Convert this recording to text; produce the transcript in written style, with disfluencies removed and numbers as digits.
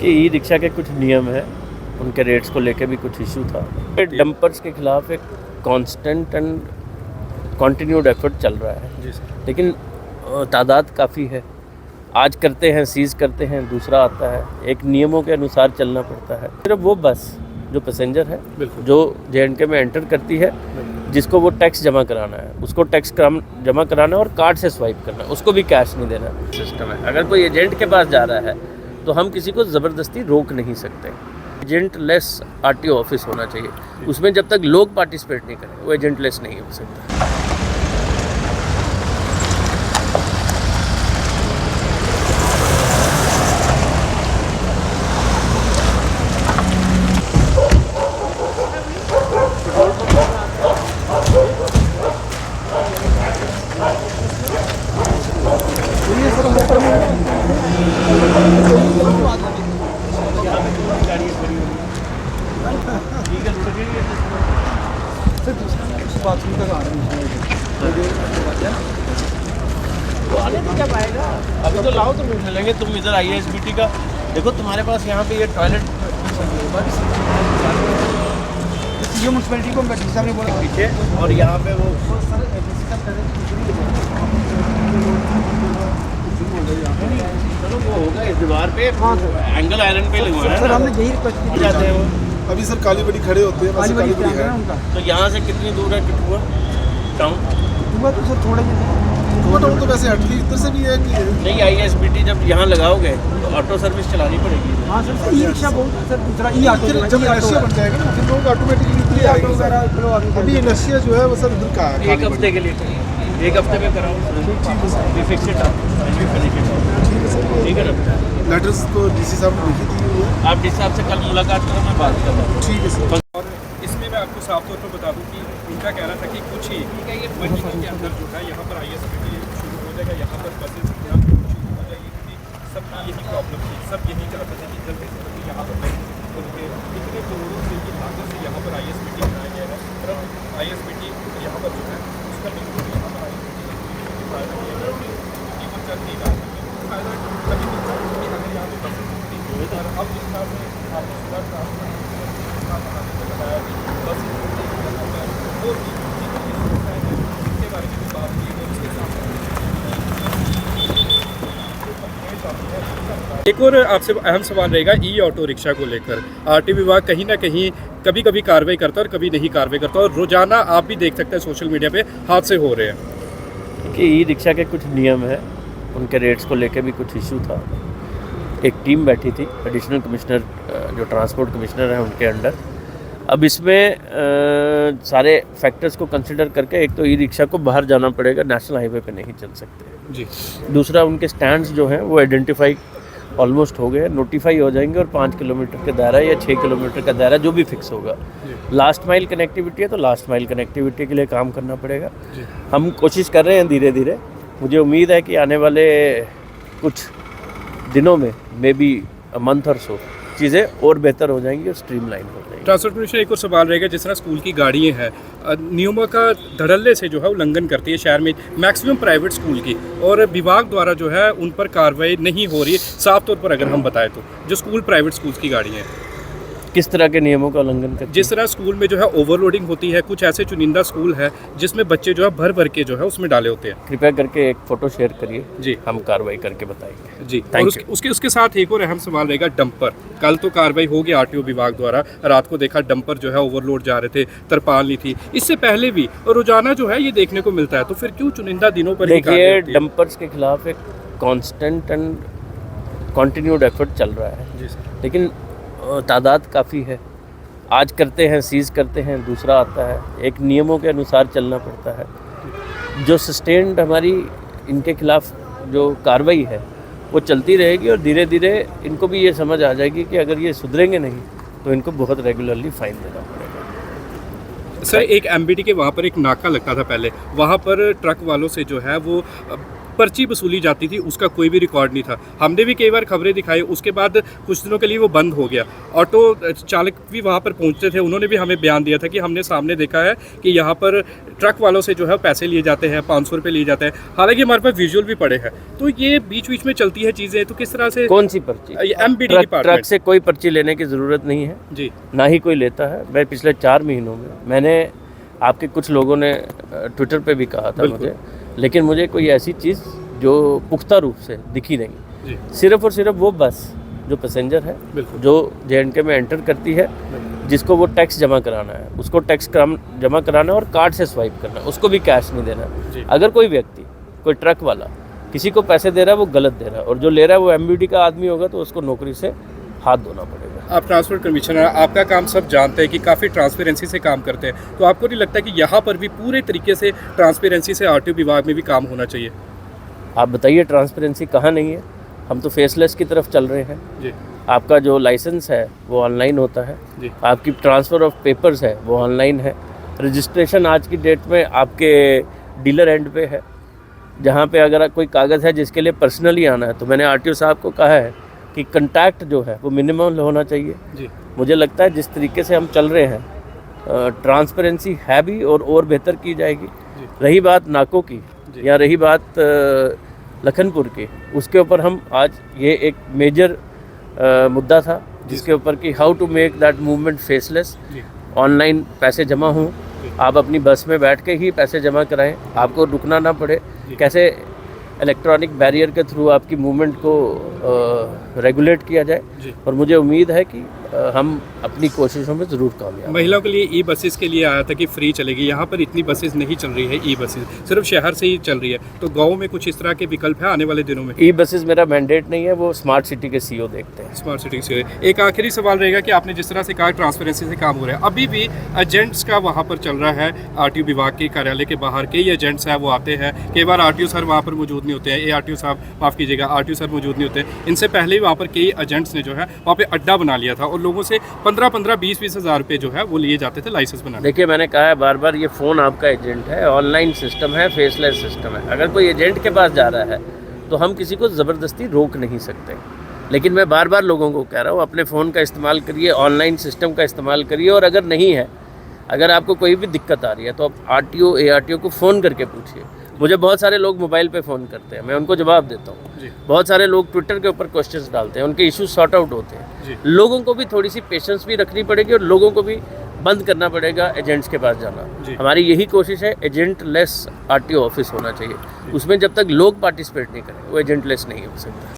कि e rickshaw के कुछ नियम हैं, उनके रेट्स को लेके भी कुछ इशू था। डंपर्स के खिलाफ एक कांस्टेंट एंड कंटिन्यूड एफर्ट चल रहा है, लेकिन तादाद काफ़ी है। आज करते हैं, सीज़ करते हैं, दूसरा आता है। एक नियमों के अनुसार चलना पड़ता है। सिर्फ वो बस जो पैसेंजर है, जो J&K में एंटर करती है, जिसको वो टैक्स जमा कराना है, उसको टैक्स जमा कराना है और कार्ड से स्वाइप करना है, उसको भी कैश नहीं देना सिस्टम है। अगर कोई एजेंट के पास जा रहा है तो हम किसी को ज़बरदस्ती रोक नहीं सकते। एजेंट लेस RTO ऑफिस होना चाहिए। उसमें जब तक लोग पार्टिसिपेट नहीं करें, वो एजेंट लेस नहीं हो सकता। अभी तो लाओ, तुम उठ लेंगे। तुम इधर ISBT का देखो, तुम्हारे पास यहाँ पे ये टॉयलेट म्यूनसिपैलिटी को साहब ने बोला पीछे, और यहाँ पे वो चलो वो होगा इस दीवार पे, एंगल आयरन पे लगवाना है। सर हमने यही रिक्वेस्ट की जाते हैं वो। अभी सर काली बड़ी खड़े होते हैं, काली काली बड़ी है उनका तो यहाँ से कितनी दूर है किटुआ टाउन? हुआ तो सर थोड़ा वो तो वैसे हटली इधर से भी है कि नहीं, ISBT जब यहाँ लगाओगे तो ऑटो सर्विस चलानी पड़ेगी। हाँ सर, ई रिक्शा बहुत सर दूसरा ई ऑटो जब इनर्शिया बन जाएगा ना, फिर लोग ऑटोमेटिकली इधर आएंगे। अभी इनर्शिया जो है वो सर इधर का है। एक हफ्ते के लिए चाहिए, एक हफ्ते में कराओ, फिक्स इट अप, ठीक है ना? लेटर्स तो DC साहब ने लिखी थी वो। आप DC साहब से कल मुलाकात करो, मैं बात कर रहा हूँ। ठीक है सर। और इसमें मैं आपको साफ तौर पर बता दूं कि उनका कहना था कि कुछ ही महीनों के अंदर जो है यहाँ पर ISBT शुरू हो जाएगा, यहाँ पर बसेस यहाँ शुरू हो जाएगी, क्योंकि सबकी यही प्रॉब्लम थी, सब यही चाहते थे कि जल्दी से जल्दी यहाँ पर उनके कितने करोड़ों से की लागत से यहाँ पर ISBT बनाया गया है। और ISBT यहाँ पर जो है उसका बिल्कुल यहाँ पर ISBT फायदा नहीं है, क्योंकि वो चल नहीं रहा है। फायदा तभी मिलता है कि अगर यहाँ पर बसें होती और अब जिस तरह से आपने सुबह बताया कि बस इसके बारे में भी बात की है, उसके साथ एक और आपसे अहम सवाल रहेगा ई ऑटो रिक्शा को लेकर। RTO विभाग कहीं ना कहीं कभी कभी कार्रवाई करता है और कभी नहीं कार्रवाई करता, और रोजाना आप भी देख सकते हैं सोशल मीडिया पे हादसे हो रहे हैं। कि ई रिक्शा के कुछ नियम हैं, उनके रेट्स को लेके भी कुछ इशू था। एक टीम बैठी थी, एडिशनल कमिश्नर जो ट्रांसपोर्ट कमिश्नर हैं उनके अंडर। अब इसमें सारे फैक्टर्स को कंसिडर करके एक तो ई रिक्शा को बाहर जाना पड़ेगा, नेशनल हाईवे पे नहीं चल सकते जी। दूसरा, उनके स्टैंड्स जो हैं वो आइडेंटिफाई ऑलमोस्ट हो गए, नोटिफाई हो जाएंगे, और 5 किलोमीटर का दायरा या 6 किलोमीटर का दायरा जो भी फिक्स होगा। लास्ट माइल कनेक्टिविटी है तो लास्ट माइल कनेक्टिविटी के लिए काम करना पड़ेगा। हम कोशिश कर रहे हैं धीरे धीरे। मुझे उम्मीद है कि आने वाले कुछ दिनों में, मे बी अ मंथ और सो, चीज़ें और बेहतर हो जाएंगी और स्ट्रीमलाइन हो जाएंगी। ट्रांसपोर्ट मिनिस्टर, एक और सवाल रहेगा, जिस तरह स्कूल की गाड़ियाँ हैं नियमों का धड़ल्ले से जो है उल्लंघन करती है शहर में मैक्सिमम प्राइवेट स्कूल की, और विभाग द्वारा जो है उन पर कार्रवाई नहीं हो रही है। साफ तौर पर अगर हम बताएं तो जो स्कूल प्राइवेट स्कूल्स की गाड़ियाँ हैं, किस तरह के नियमों का उल्लंघन करते हैं? जिस तरह स्कूल में जो है ओवरलोडिंग होती है, कुछ ऐसे चुनिंदा स्कूल है जिसमें बच्चे जो है भर भर के जो है उसमें डाले होते हैं। कृपया करके एक फ़ोटो शेयर करिए जी, हम कार्रवाई करके बताएंगे जी। Thank और उसके साथ एक और अहम सवाल रहेगा डंपर। कल तो कार्रवाई होगी RTO विभाग द्वारा, रात को देखा डंपर जो है ओवरलोड जा रहे थे, तरपाल नहीं थी। इससे पहले भी रोजाना जो है ये देखने को मिलता है, तो फिर क्यों चुनिंदा दिनों पर? देखिए, डंपर्स के खिलाफ एक कांस्टेंट एंड कंटिन्यूड एफर्ट चल रहा है, जी सर, लेकिन तादाद काफ़ी है। आज करते हैं, सीज़ करते हैं, दूसरा आता है। एक नियमों के अनुसार चलना पड़ता है। जो सस्टेन्ड हमारी इनके खिलाफ जो कार्रवाई है वो चलती रहेगी, और धीरे धीरे इनको भी ये समझ आ जाएगी कि अगर ये सुधरेंगे नहीं तो इनको बहुत रेगुलरली फाइन देना पड़ेगा। सर एक MBT के वहाँ पर एक नाका लगता था पहले, वहाँ पर ट्रक वालों से जो है वो पर्ची वसूली जाती थी उसका कोई भी रिकॉर्ड नहीं था। हमने भी कई बार खबरें दिखाई, उसके बाद कुछ दिनों के लिए वो बंद हो गया। ऑटो चालक भी वहाँ पर पहुँचते थे, उन्होंने भी हमें बयान दिया था कि हमने सामने देखा है कि यहाँ पर ट्रक वालों से जो है पैसे लिए जाते हैं, 500 रुपये लिए जाते हैं। हालांकि हमारे पास विजुअल भी पड़े हैं। तो ये बीच बीच में चलती है चीज़ें, तो किस तरह से कौन सी पर्ची? MBD ट्रक डिपार्टमेंट से कोई पर्ची लेने की ज़रूरत नहीं है जी, ना ही कोई लेता है। मैं पिछले 4 महीनों में मैंने आपके कुछ लोगों ने ट्विटर पे भी कहा था मुझे, लेकिन मुझे कोई ऐसी चीज़ जो पुख्ता रूप से दिखी नहीं। जी, सिर्फ और सिर्फ वो बस जो पैसेंजर है, बिल्कुल। जो JNK में एंटर करती है, जिसको वो टैक्स जमा कराना है, उसको टैक्स जमा कराना है और कार्ड से स्वाइप करना है, उसको भी कैश नहीं देना जी। है। अगर कोई व्यक्ति, कोई ट्रक वाला किसी को पैसे दे रहा है, वो गलत दे रहा है, और जो ले रहा है वो MBD का आदमी होगा, तो उसको नौकरी से हाथ धोना पड़ेगा। आप ट्रांसपोर्ट कमिश्नर, आपका काम सब जानते हैं कि काफ़ी ट्रांसपेरेंसी से काम करते हैं, तो आपको नहीं लगता कि यहाँ पर भी पूरे तरीके से ट्रांसपेरेंसी से RTO विभाग में भी काम होना चाहिए? आप बताइए ट्रांसपेरेंसी कहाँ नहीं है? हम तो फेसलेस की तरफ चल रहे हैं। जी, आपका जो लाइसेंस है वो ऑनलाइन होता है, जी, आपकी ट्रांसफ़र ऑफ पेपर्स है वो ऑनलाइन है, रजिस्ट्रेशन आज की डेट में आपके डीलर एंड पे है, जहाँ पे अगर कोई कागज़ है जिसके लिए पर्सनली आना है, तो मैंने RTO साहब को कहा है कि कंटैक्ट जो है वो मिनिमम होना चाहिए। जी, मुझे लगता है जिस तरीके से हम चल रहे हैं, ट्रांसपेरेंसी है भी और बेहतर की जाएगी। जी। रही बात नाकों की जी। या रही बात लखनपुर की, उसके ऊपर हम आज ये एक मेजर मुद्दा था जिसके ऊपर कि how to make that movement faceless. जी, ऑनलाइन पैसे जमा हों, आप अपनी बस में बैठ के ही पैसे जमा कराएं, आपको रुकना ना पड़े। जी। कैसे इलेक्ट्रॉनिक बैरियर के थ्रू आपकी मूवमेंट को रेगुलेट किया जाए, जी। और मुझे उम्मीद है कि हम अपनी कोशिशों में ज़रूर कामयाब। महिलाओं के लिए E-बसेस के लिए आया था कि फ्री चलेगी, यहाँ पर इतनी बसेस नहीं चल रही है, E-बसेस सिर्फ शहर से ही चल रही है, तो गाँव में कुछ इस तरह के विकल्प है आने वाले दिनों में? बसेस मेरा मैंडेट नहीं है, वो स्मार्ट सिटी के CEO देखते हैं। स्मार्ट सिटी से एक आखिरी सवाल रहेगा कि आपने जिस तरह से कहा ट्रांसपेरेंसी से काम हो रहा है, अभी भी एजेंट्स का वहाँ पर चल रहा है, RTO विभाग के कार्यालय के बाहर कई एजेंट्स हैं, वो आते हैं, कई बार RTO सर वहाँ पर मौजूद नहीं होते हैं, ARTO साहब माफ़ कीजिएगा, RTO सर मौजूद नहीं होते हैं। इनसे पहले ही वहाँ पर कई एजेंट्स ने जो है वहाँ पे अड्डा बना लिया था और लोगों से 15-15, 20-20 हज़ार रुपये जो है वो लिए जाते थे लाइसेंस बनाने। देखिए, मैंने कहा है बार बार, ये फ़ोन आपका एजेंट है, ऑनलाइन सिस्टम है, फेसलेस सिस्टम है। अगर कोई एजेंट के पास जा रहा है तो हम किसी को ज़बरदस्ती रोक नहीं सकते, लेकिन मैं बार बार लोगों को कह रहा हूँ, अपने फ़ोन का इस्तेमाल करिए, ऑनलाइन सिस्टम का इस्तेमाल करिए, और अगर नहीं है, अगर आपको कोई भी दिक्कत आ रही है तो आप RTO ARTO को फ़ोन करके पूछिए। मुझे बहुत सारे लोग मोबाइल पे फ़ोन करते हैं, मैं उनको जवाब देता हूँ। जी, बहुत सारे लोग ट्विटर के ऊपर क्वेश्चंस डालते हैं, उनके इश्यूज सॉर्ट आउट होते जी। हैं। लोगों को भी थोड़ी सी पेशेंस भी रखनी पड़ेगी, और लोगों को भी बंद करना पड़ेगा एजेंट्स के पास जाना। जी। हमारी यही कोशिश है, एजेंट लेस RTO ऑफिस होना चाहिए। उसमें जब तक लोग पार्टिसिपेट नहीं करें, वो एजेंट लेस नहीं हो सकता।